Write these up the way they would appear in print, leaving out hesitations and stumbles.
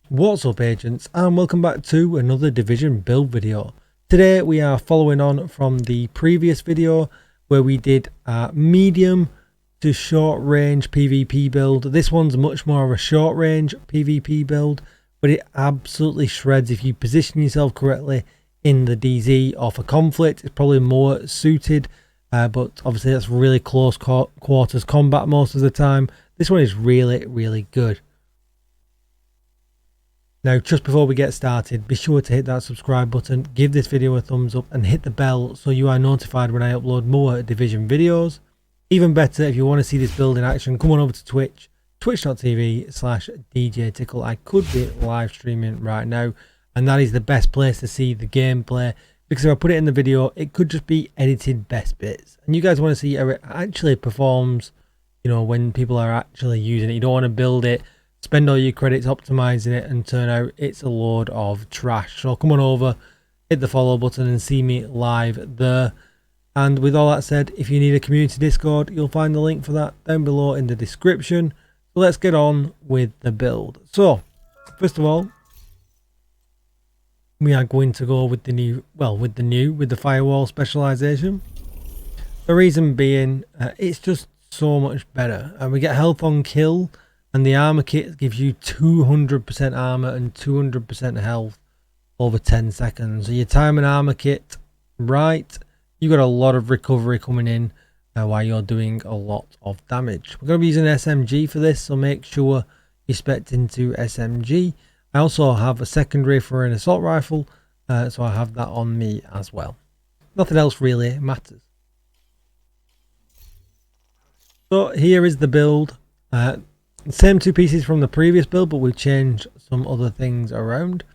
What's up agents, and welcome back to another Division build video. Today we are following on from the previous video where we did a medium to short range PvP build. This one's much more of a short range PvP build, but it absolutely shreds if you position yourself correctly in the DZ or for conflict. It's probably more suited, but obviously that's really close quarters combat most of the time. This one is really good. Now, just before we get started, be sure to hit that subscribe button, give this video a thumbs up and hit the bell so you are notified when I upload more Division videos. Even better, if you want to see this build in action, come on over to Twitch, twitch.tv/DJTICKLE. I could be live streaming right now, and that is the best place to see the gameplay, because if I put it in the video, it could just be edited best bits. And you guys want to see how it actually performs, you know, when people are actually using it. You don't want to build it, spend all your credits optimizing it and turn out it's a load of trash. So come on over, hit the follow button and see me live there. And with all that said, if you need a community Discord, you'll find the link for that down below in the description. So let's get on with the build. So first of all, we are going to go with the with the firewall specialization. The reason being, it's just so much better, and we get health on kill. And the armor kit gives you 200% armor and 200% health over 10 seconds. So you time an armor kit right, you got a lot of recovery coming in while you're doing a lot of damage. We're going to be using SMG for this, so make sure you spec into SMG. I also have a secondary for an assault rifle, so I have that on me as well. Nothing else really matters. So here is the build. Same two pieces from the previous build, but we've changed some other things around.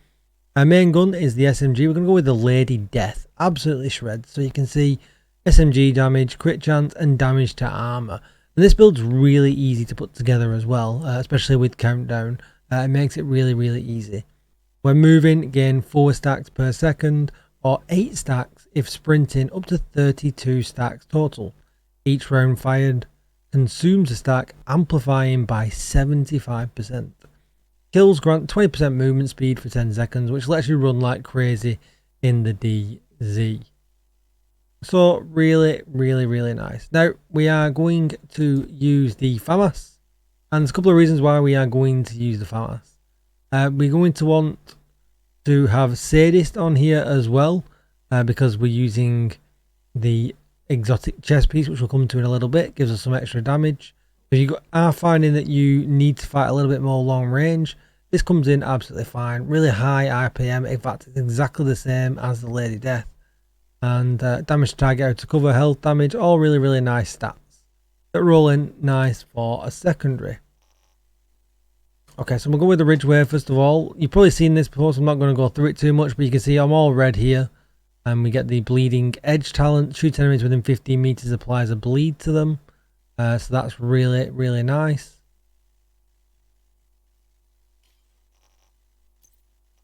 Our main gun is the SMG. We're going to go with the Lady Death. Absolutely shreds. So you can see SMG damage, crit chance, and damage to armor. And this build's really easy to put together as well, especially with countdown. It makes it really easy. We're moving, gain 4 stacks per second, or 8 stacks if sprinting, up to 32 stacks total. Each round fired consumes a stack, amplifying by 75%. Kills grant 20% movement speed for 10 seconds, which lets you run like crazy in the DZ. So really nice. Now we are going to use the FAMAS, and there's a couple of reasons why we are going to use the FAMAS. We're going to want to have Sadist on here as well, because we're using the exotic chest piece, which we'll come to in a little bit. Gives us some extra damage. If you are finding that you need to fight a little bit more long range, this comes in absolutely fine. Really high RPM. In fact, it's exactly the same as the Lady Death. And damage to target, out to cover, health damage, all really nice stats that roll in nice for a secondary. Okay, so we'll go with the Ridgeway first of all. You've probably seen this before, so I'm not going to go through it too much, but you can see I'm all red here. And we get the bleeding edge talent. Shoot enemies within 15 meters, applies a bleed to them. So that's really nice.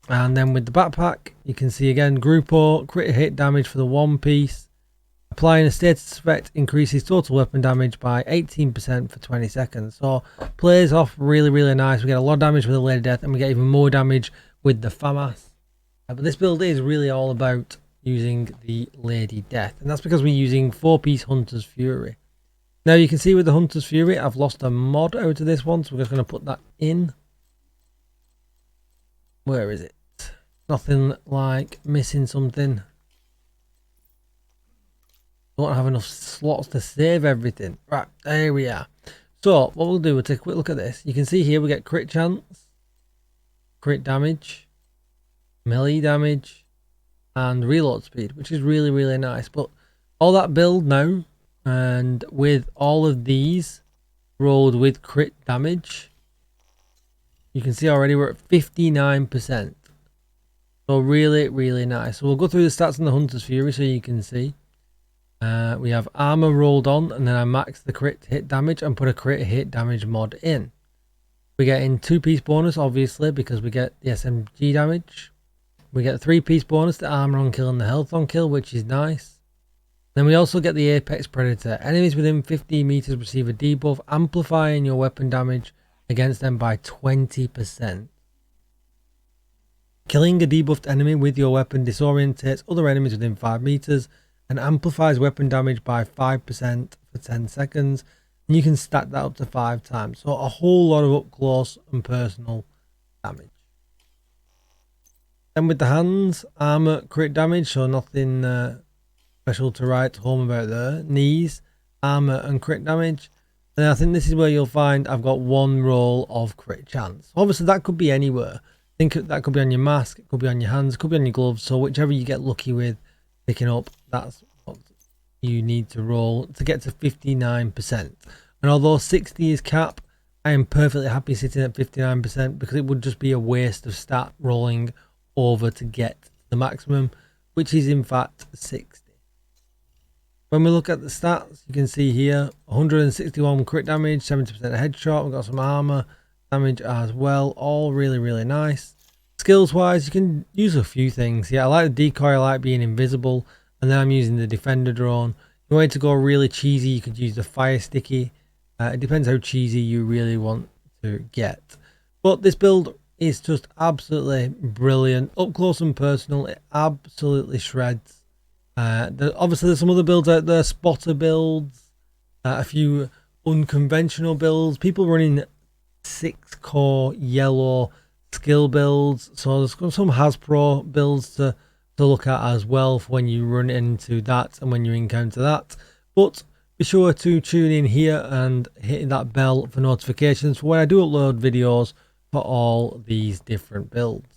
And then with the backpack, you can see again, Groupo, crit hit damage for the one piece. Applying a status effect increases total weapon damage by 18% for 20 seconds. So plays off really nice. We get a lot of damage with the Lady Death, and we get even more damage with the FAMAS. But this build is really all about using the Lady Death, and that's because we're using 4-piece Hunter's Fury. Now you can see with the Hunter's Fury, I've lost a mod out of this one, so we're just going to put that in. Where is it? Nothing like missing something. Don't have enough slots to save everything. Right, there we are. So what we'll do, we'll take a quick look at this. You can see here we get crit chance, crit damage, melee damage, and reload speed, which is really nice. But all that build now, and with all of these rolled with crit damage, you can see already we're at 59%. So really nice. So we'll go through the stats on the Hunter's Fury so you can see. We have armor rolled on, and then I max the crit hit damage and put a crit hit damage mod in. We get in 2-piece bonus, obviously, because we get the SMG damage. We get a 3-piece bonus, the armor on kill and the health on kill, which is nice. Then we also get the Apex Predator. Enemies within 15 meters receive a debuff, amplifying your weapon damage against them by 20%. Killing a debuffed enemy with your weapon disorientates other enemies within 5 meters and amplifies weapon damage by 5% for 10 seconds. And you can stack that up to 5 times. So a whole lot of up close and personal damage. Then with the hands, armor, crit damage, so nothing special to write home about there. Knees, armor and crit damage. And I think this is where you'll find I've got 1 roll of crit chance. Obviously that could be anywhere. Think that could be on your mask, it could be on your hands, it could be on your gloves. So whichever you get lucky with picking up, that's what you need to roll to get to 59%. And although 60 is cap, I am perfectly happy sitting at 59% because it would just be a waste of stat rolling over to get the maximum, which is in fact 60. When we look at the stats, you can see here 161 crit damage, 70% headshot. We've got some armor damage as well, all really nice. Skills wise, you can use a few things. Yeah, I like the decoy, I like being invisible, and then I'm using the defender drone. If you want to go really cheesy, you could use the fire sticky. It depends how cheesy you really want to get, but this build is just absolutely brilliant, up close and personal. It absolutely shreds. Obviously there's some other builds out there, spotter builds, a few unconventional builds, people running 6-core yellow skill builds. So there's some Hasbro builds to look at as well for when you run into that and when you encounter that. But be sure to tune in here and hit that bell for notifications for when I do upload videos for all these different builds.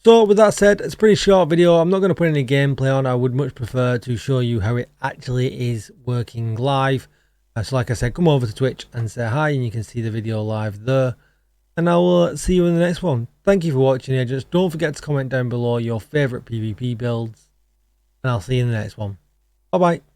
So with that said, it's a pretty short video. I'm not going to put any gameplay on. I would much prefer to show you how it actually is working live. So like I said, come over to Twitch and say hi and you can see the video live there. And I will see you in the next one. Thank you for watching, agents. Don't forget to comment down below your favourite PvP builds. And I'll see you in the next one. Bye bye.